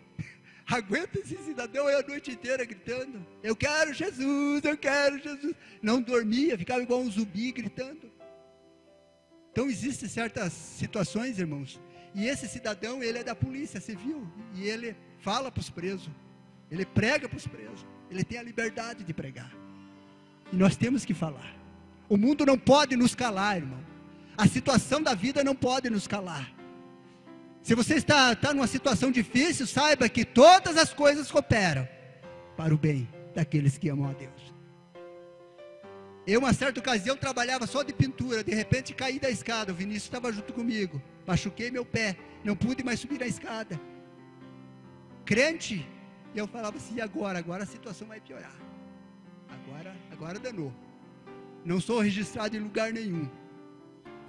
Aguenta esse cidadão aí a noite inteira gritando, eu quero Jesus, eu quero Jesus. Não dormia, ficava igual um zumbi gritando. Então, existem certas situações, irmãos, e esse cidadão, ele é da polícia civil, e ele fala para os presos, ele prega para os presos, ele tem a liberdade de pregar, e nós temos que falar. O mundo não pode nos calar, irmão, a situação da vida não pode nos calar. Se você está numa situação difícil, saiba que todas as coisas cooperam para o bem daqueles que amam a Deus. Eu, uma certa ocasião, trabalhava só de pintura, de repente caí da escada, o Vinícius estava junto comigo, machuquei meu pé, não pude mais subir a escada. Crente, e eu falava assim, e agora? Agora a situação vai piorar. Agora danou. Não sou registrado em lugar nenhum,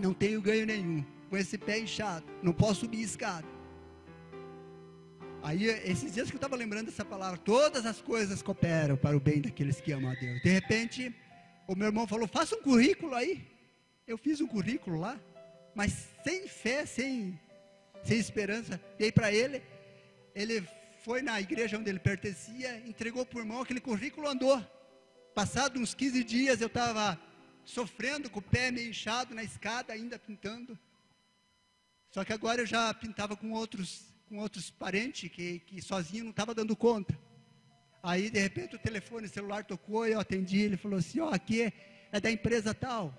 não tenho ganho nenhum, com esse pé inchado, não posso subir a escada. Aí, esses dias que eu estava lembrando dessa palavra, todas as coisas cooperam para o bem daqueles que amam a Deus. De repente, o meu irmão falou, faça um currículo aí. Eu fiz um currículo lá, mas sem fé, sem esperança. Dei para ele, ele foi na igreja onde ele pertencia, entregou para o irmão, aquele currículo andou. Passado uns 15 dias, eu estava sofrendo com o pé meio inchado na escada, ainda pintando. Só que agora eu já pintava com outros parentes, que sozinho não estava dando conta. Aí, de repente, o telefone celular tocou, eu atendi, ele falou assim, aqui é da empresa tal,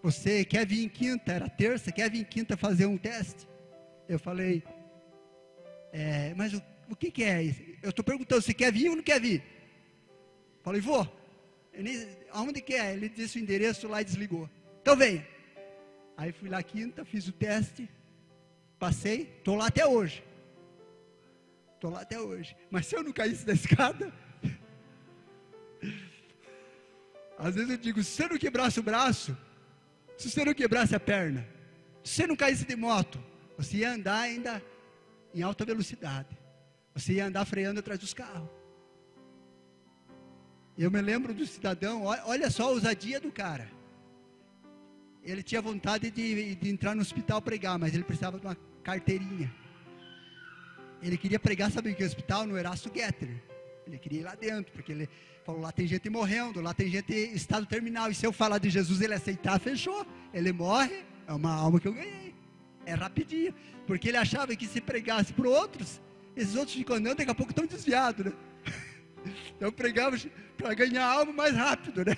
você quer vir em quinta, era terça, quer vir em quinta fazer um teste? Eu falei, mas o que é isso? Eu estou perguntando, você quer vir ou não quer vir? Falei, vou. Aonde que é? Ele disse o endereço lá e desligou. Então venha. Aí fui lá quinta, fiz o teste, passei, estou lá até hoje. Estou lá até hoje. Mas se eu não caísse da escada, às vezes eu digo, se você não quebrasse o braço, se você não quebrasse a perna, se você não caísse de moto, você ia andar ainda em alta velocidade. Você ia andar freando atrás dos carros. Eu me lembro do cidadão, olha só a ousadia do cara. Ele tinha vontade de entrar no hospital pregar, mas ele precisava de uma carteirinha. Ele queria pregar, sabe em que hospital? No Erasto Getter. Ele queria ir lá dentro, porque ele falou, lá tem gente morrendo, lá tem gente em estado terminal, e se eu falar de Jesus, ele aceitar, fechou. Ele morre, é uma alma que eu ganhei. É rapidinho, porque ele achava que se pregasse para outros, esses outros ficam andando, daqui a pouco estão desviados, né? Então pregava para ganhar alma mais rápido, né?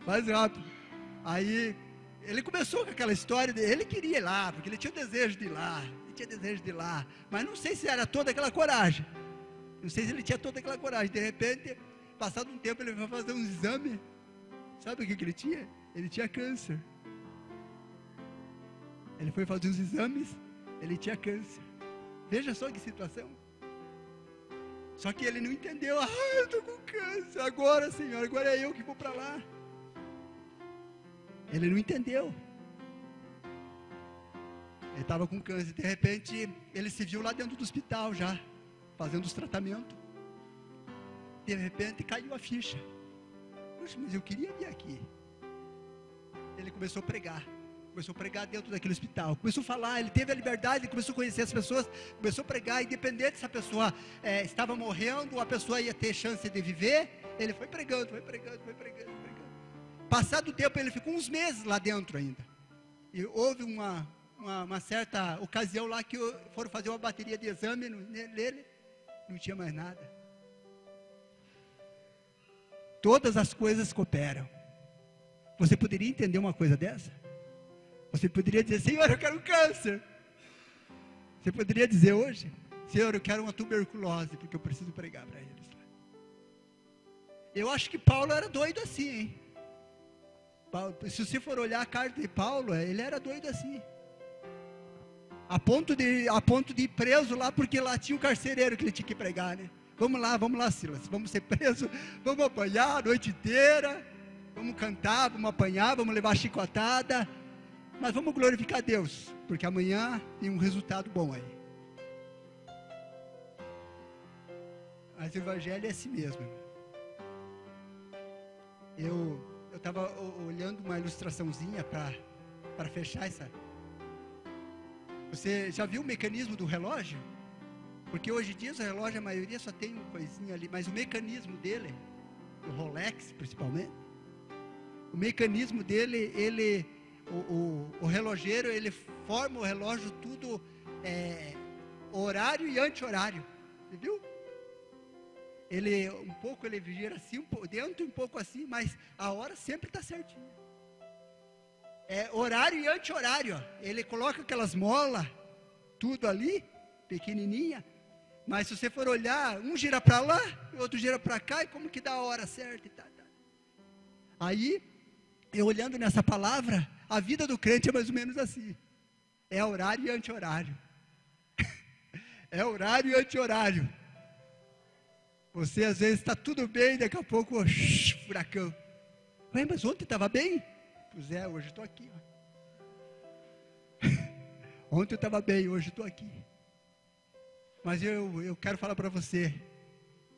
Mais rápido. Aí, ele começou com aquela história, ele queria ir lá, porque ele tinha o desejo de ir lá, mas não sei se era toda aquela coragem, não sei se ele tinha toda aquela coragem. De repente, passado um tempo, ele foi fazer um exame, sabe o que ele tinha? Ele tinha câncer. Ele foi fazer os exames, ele tinha câncer. Veja só que situação. Só que ele não entendeu, eu estou com câncer, agora Senhor, agora é eu que vou para lá. Ele não entendeu. Ele estava com câncer, de repente, ele se viu lá dentro do hospital já, fazendo os tratamentos. De repente, caiu a ficha. Poxa, mas eu queria vir aqui. Ele começou a pregar dentro daquele hospital, começou a falar, ele teve a liberdade, ele começou a conhecer as pessoas, começou a pregar, independente se a pessoa estava morrendo, ou a pessoa ia ter chance de viver, ele foi pregando. Passado o tempo, ele ficou uns meses lá dentro ainda, e houve uma certa ocasião lá, que foram fazer uma bateria de exame nele, não tinha mais nada. Todas as coisas cooperam. Você poderia entender uma coisa dessa? Você poderia dizer, Senhor, eu quero câncer. Você poderia dizer hoje, Senhor, eu quero uma tuberculose, porque eu preciso pregar para eles. Eu acho que Paulo era doido assim, hein? Se você for olhar a carta de Paulo, ele era doido assim. A ponto de ir preso lá, porque lá tinha um carcereiro que ele tinha que pregar, né? Vamos lá, Silas, vamos ser presos, vamos apanhar a noite inteira, vamos cantar, vamos apanhar, vamos levar chicotada. Mas vamos glorificar Deus, porque amanhã tem um resultado bom aí. Mas o evangelho é assim mesmo. Eu estava olhando uma ilustraçãozinha para fechar essa. Você já viu o mecanismo do relógio? Porque hoje em dia o relógio, a maioria só tem uma coisinha ali, mas o mecanismo dele, o Rolex principalmente, o mecanismo dele, o relogeiro, ele forma o relógio tudo horário e anti-horário. Você viu? Ele gira assim, um pouco dentro, um pouco assim, mas a hora sempre está certinha. É horário e anti-horário. Ele coloca aquelas molas, tudo ali, pequenininha. Mas se você for olhar, um gira para lá, o outro gira para cá, e como que dá a hora certa e tal. Aí, eu olhando nessa palavra, a vida do crente é mais ou menos assim. É horário e anti-horário. É horário e anti-horário. Você às vezes está tudo bem, daqui a pouco, furacão. Ué, mas ontem estava bem? Pois é, hoje estou aqui. Ontem eu estava bem, hoje estou aqui. Mas eu quero falar para você,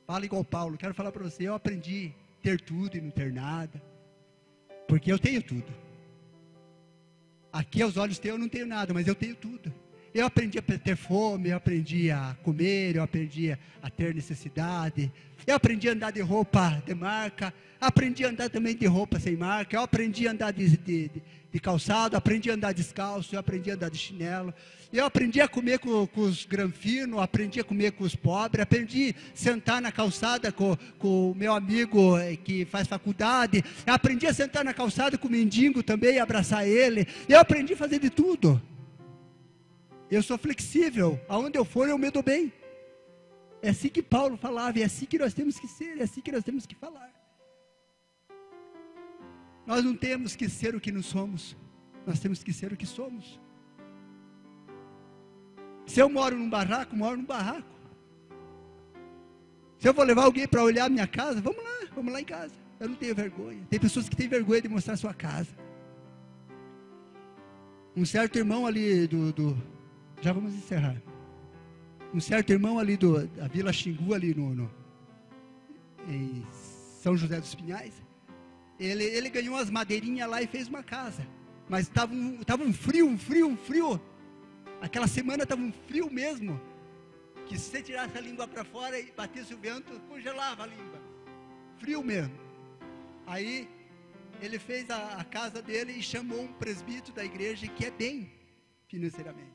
fala igual Paulo, quero falar para você, eu aprendi a ter tudo e não ter nada. Porque eu tenho tudo. Aqui aos olhos teus eu não tenho nada, mas eu tenho tudo. Eu aprendi a ter fome, eu aprendi a comer, eu aprendi a ter necessidade, eu aprendi a andar de roupa de marca, aprendi a andar também de roupa sem marca, eu aprendi a andar de calçado, aprendi a andar descalço, eu aprendi a andar de chinelo, eu aprendi a comer com os granfinos, aprendi a comer com os pobres, aprendi a sentar na calçada com o meu amigo que faz faculdade, eu aprendi a sentar na calçada com o mendigo também, abraçar ele, eu aprendi a fazer de tudo. Eu sou flexível, aonde eu for eu me dou bem. É assim que Paulo falava, é assim que nós temos que ser, é assim que nós temos que falar. Nós não temos que ser o que não somos, nós temos que ser o que somos. Se eu moro num barraco, moro num barraco. Se eu vou levar alguém para olhar a minha casa, vamos lá em casa. Eu não tenho vergonha. Tem pessoas que têm vergonha de mostrar a sua casa. Um certo irmão ali já vamos encerrar. Um certo irmão ali da Vila Xingu, ali em São José dos Pinhais, ele ganhou umas madeirinhas lá e fez uma casa. Mas estava um frio. Aquela semana estava um frio mesmo, que se você tirasse a língua para fora e batesse o vento, congelava a língua. Frio mesmo. Aí ele fez a casa dele e chamou um presbítero da igreja que é bem financeiramente.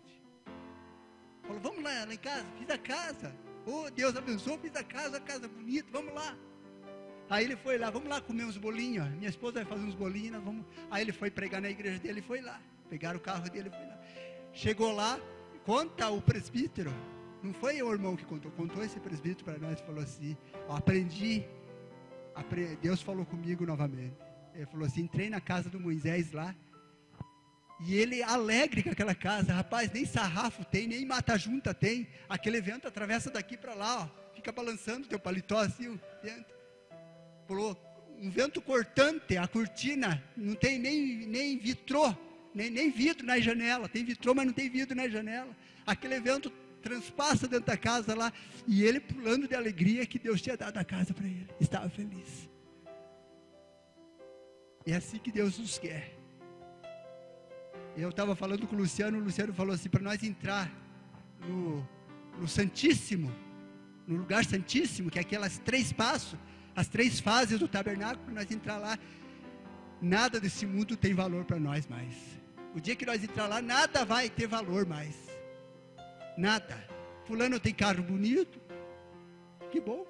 Falou, vamos lá em casa, fiz a casa. Oh, Deus abençoe, fiz a casa bonita, vamos lá. Aí ele foi lá, vamos lá comer uns bolinhos. Minha esposa vai fazer uns bolinhos, vamos. Aí ele foi pregar na igreja dele e foi lá. Pegaram o carro dele e foi lá. Chegou lá, conta o presbítero. Não foi o irmão que contou esse presbítero para nós e falou assim, aprendi, Deus falou comigo novamente. Ele falou assim, entrei na casa do Moisés lá. E ele alegre com aquela casa, rapaz, nem sarrafo tem, nem mata-junta tem. Aquele vento atravessa daqui para lá, ó, fica balançando teu paletó assim, o vento. Falou, um vento cortante, a cortina, não tem nem vitrô, nem vidro na janela. Tem vitrô, mas não tem vidro na janela. Aquele vento transpassa dentro da casa lá, e ele pulando de alegria que Deus tinha dado a casa para ele. Estava feliz. É assim que Deus nos quer. Eu estava falando com o Luciano falou assim, para nós entrar no Santíssimo, no lugar Santíssimo, que é aquelas 3 passos, as 3 fases do tabernáculo, para nós entrar lá, nada desse mundo tem valor para nós mais. O dia que nós entrar lá, nada vai ter valor mais. Nada. Fulano tem carro bonito, que bom.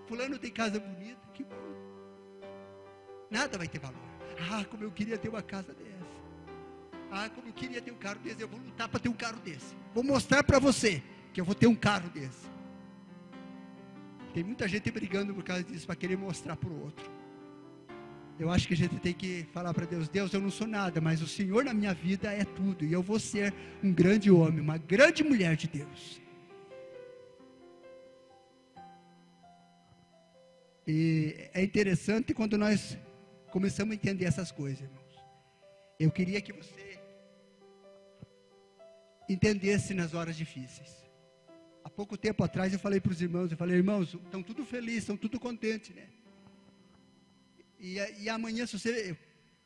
Fulano tem casa bonita, que bom. Nada vai ter valor. Ah, como eu queria ter uma casa dessa. Ah, como eu queria ter um carro desse. Eu vou lutar para ter um carro desse. Vou mostrar para você que eu vou ter um carro desse. Tem muita gente brigando por causa disso, para querer mostrar para o outro. Eu acho que a gente tem que falar para Deus, Deus, eu não sou nada, mas o Senhor na minha vida é tudo. E eu vou ser um grande homem, uma grande mulher de Deus. E é interessante quando nós começamos a entender essas coisas, irmãos. Eu queria que você entendesse nas horas difíceis. Há pouco tempo atrás eu falei para os irmãos, irmãos, estão tudo felizes, estão tudo contentes, né? E amanhã, se você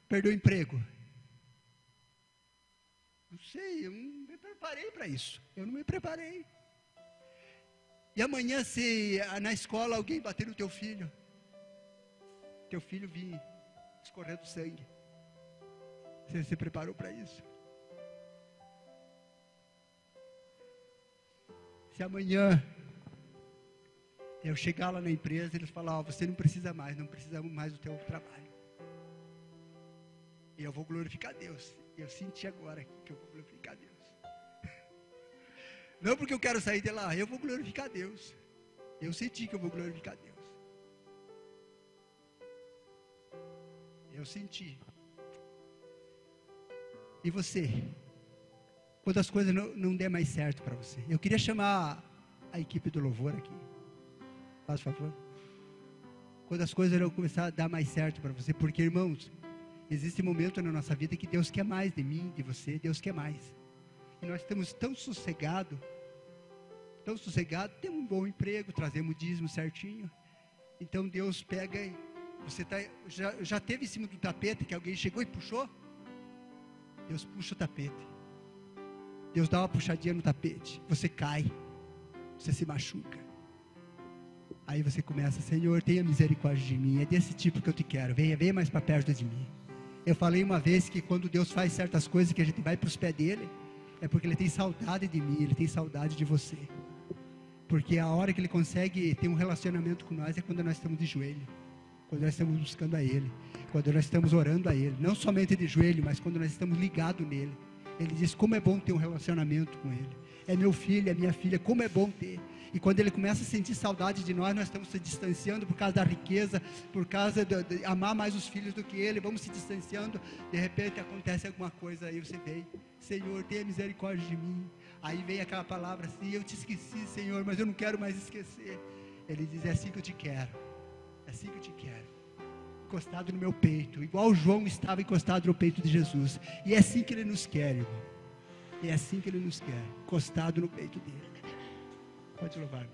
perdeu o emprego, não sei, eu não me preparei para isso. Eu não me preparei. E amanhã, se na escola alguém bater no teu filho vir escorrendo sangue, você se preparou para isso? Se amanhã eu chegar lá na empresa, eles falar, você não precisamos mais do teu trabalho. E eu vou glorificar Deus. Eu senti agora que eu vou glorificar Deus. Não porque eu quero sair de lá, eu vou glorificar Deus. Eu senti que eu vou glorificar Deus. Eu senti. E você? Quando as coisas não der mais certo para você. Eu queria chamar a equipe do louvor aqui. Faz favor. Quando as coisas não começar a dar mais certo para você. Porque, irmãos, existe um momento na nossa vida que Deus quer mais de mim, de você. Deus quer mais. E nós estamos tão sossegados, temos um bom emprego, trazemos o dízimo certinho. Então Deus pega e você já teve em cima do tapete que alguém chegou e puxou? Deus puxa o tapete. Deus dá uma puxadinha no tapete. Você cai, você se machuca. Aí você começa, Senhor, tenha misericórdia de mim. É desse tipo que eu te quero. Venha mais para perto de mim. Eu falei uma vez que quando Deus faz certas coisas que a gente vai para os pés dele, é porque Ele tem saudade de mim, Ele tem saudade de você. Porque a hora que Ele consegue ter um relacionamento com nós é quando nós estamos de joelho, quando nós estamos buscando a Ele, quando nós estamos orando a Ele, não somente de joelho, mas quando nós estamos ligados nele. Ele diz, como é bom ter um relacionamento com Ele. É meu filho, é minha filha, como é bom ter. E quando Ele começa a sentir saudade de nós estamos se distanciando por causa da riqueza, por causa de amar mais os filhos do que Ele, vamos se distanciando, de repente acontece alguma coisa, aí você vem, Senhor, tenha misericórdia de mim. Aí vem aquela palavra assim, eu te esqueci, Senhor, mas eu não quero mais esquecer. Ele diz, é assim que eu te quero, é assim que eu te quero, encostado no meu peito, igual João estava encostado no peito de Jesus. E é assim que Ele nos quer, irmão. É assim que Ele nos quer, encostado no peito dele. Pode louvar.